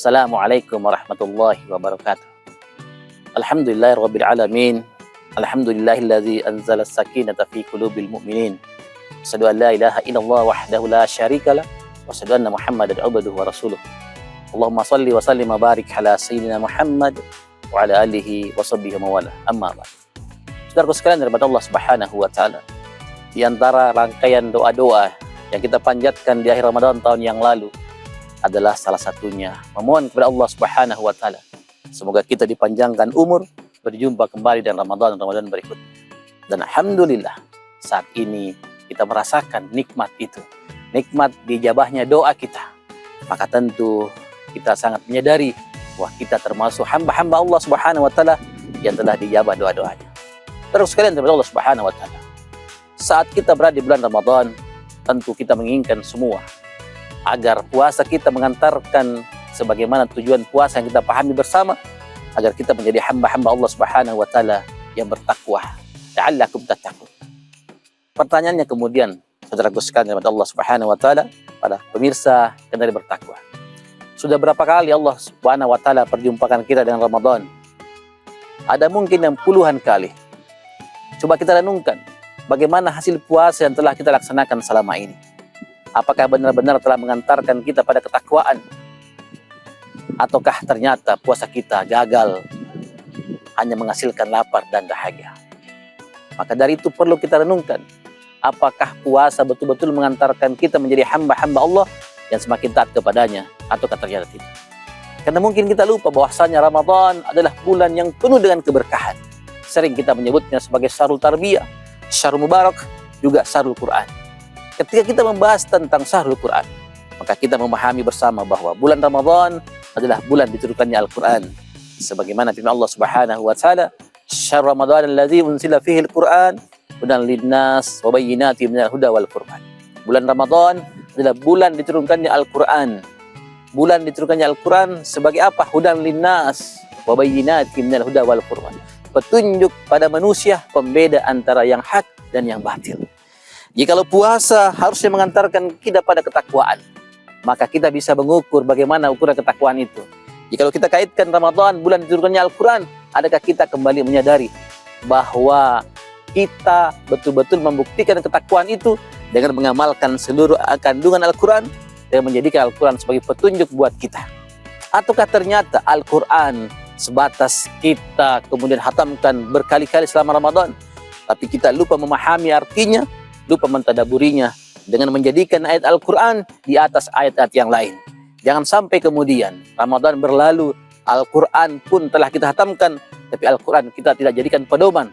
Assalamualaikum warahmatullahi wabarakatuh. Alhamdulillahirabbil alamin. Alhamdulillahilladzi anzala as-sakinata fi qulubil mu'minin. Asyhadu an la ilaha illallah wahdahu la syarikalah wa asyhadu anna Muhammadan abduhu wa rasuluh. Allahumma shalli wa sallim wa barik ala sayyidina Muhammad wa ala alihi wa sahbihi wa wala. Amma ba'd. Saudaraku sekalian daripada Allah Subhanahu wa taala, di antara rangkaian doa-doa yang kita panjatkan di akhir Ramadan tahun yang lalu adalah salah satunya memohon kepada Allah Subhanahu wa taala semoga kita dipanjangkan umur, berjumpa kembali dengan Ramadan berikutnya. Dan alhamdulillah saat ini kita merasakan nikmat itu, nikmat dijabahnya doa kita. Maka tentu kita sangat menyadari bahwa kita termasuk hamba-hamba Allah Subhanahu wa taala yang telah dijabah doa-doanya. Terus sekalian kepada Allah Subhanahu wa taala, saat kita berada di bulan Ramadan, tentu kita menginginkan semua agar puasa kita mengantarkan sebagaimana tujuan puasa yang kita pahami bersama, agar kita menjadi hamba-hamba Allah Subhanahu wa taala yang bertakwa. La'allakum tattaqun. Pertanyaannya kemudian, saudaraku sekalian kepada Allah Subhanahu wa taala, pada pemirsa yang dari bertakwa, sudah berapa kali Allah Subhanahu wa taala perjumpakan kita dengan Ramadan? Ada mungkin yang puluhan kali. Coba kita renungkan bagaimana hasil puasa yang telah kita laksanakan selama ini. Apakah benar-benar telah mengantarkan kita pada ketakwaan? Ataukah ternyata puasa kita gagal, hanya menghasilkan lapar dan dahaga? Maka dari itu perlu kita renungkan, apakah puasa betul-betul mengantarkan kita menjadi hamba-hamba Allah yang semakin taat kepadanya, ataukah ternyata tidak? Karena mungkin kita lupa bahwasanya Ramadan adalah bulan yang penuh dengan keberkahan. Sering kita menyebutnya sebagai syahrul tarbiyah, syahrul mubarak, juga syahrul Quran. Ketika kita membahas tentang syahrul Quran, maka kita memahami bersama bahwa bulan Ramadan adalah bulan diturunkannya Al-Quran. Sebagaimana firman Allah Subhanahu wa taala, "Syahrul Ramadan alladzi unzila fihi al-Quran hudan lin-nas wa bayyinatin minal huda wal furqan." Bulan Ramadan adalah bulan diturunkannya Al-Quran. Bulan diturunkannya Al-Quran sebagai apa? Hudan lin-nas wa bayyinatin minal huda wal furqan. Petunjuk pada manusia, pembeda antara yang hak dan yang batil. Jikalau puasa harusnya mengantarkan kita pada ketakwaan, maka kita bisa mengukur bagaimana ukuran ketakwaan itu. Jikalau kita kaitkan Ramadan, bulan diturunkannya Al-Quran, adakah kita kembali menyadari bahwa kita betul-betul membuktikan ketakwaan itu dengan mengamalkan seluruh kandungan Al-Quran dan menjadikan Al-Quran sebagai petunjuk buat kita? Ataukah ternyata Al-Quran sebatas kita kemudian hatamkan berkali-kali selama Ramadan, tapi kita lupa memahami artinya, lupa mentadaburinya dengan menjadikan ayat Al-Quran di atas ayat-ayat yang lain. Jangan sampai kemudian Ramadan berlalu, Al-Quran pun telah kita hatamkan, tapi Al-Quran kita tidak jadikan pedoman.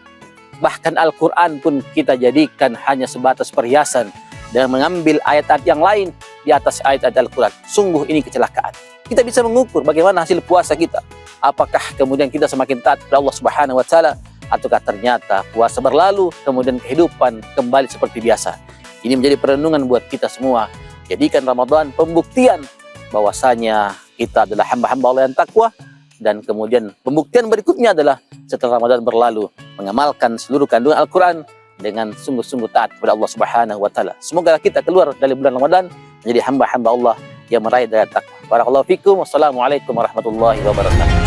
Bahkan Al-Quran pun kita jadikan hanya sebatas perhiasan dan mengambil ayat-ayat yang lain di atas ayat-ayat Al-Quran. Sungguh ini kecelakaan. Kita bisa mengukur bagaimana hasil puasa kita. Apakah kemudian kita semakin taat kepada Allah Subhanahu wa taala, ataukah ternyata puasa berlalu kemudian kehidupan kembali seperti biasa? Ini menjadi perenungan buat kita semua. Jadikan Ramadan pembuktian bahwasanya kita adalah hamba-hamba Allah yang takwa, dan kemudian pembuktian berikutnya adalah setelah Ramadan berlalu mengamalkan seluruh kandungan Al-Quran dengan sungguh-sungguh taat kepada Allah Subhanahu wa taala. Semoga kita keluar dari bulan Ramadan menjadi hamba-hamba Allah yang meraih daya takwa. Barakallahu fikum. Wassalamualaikum warahmatullahi wabarakatuh.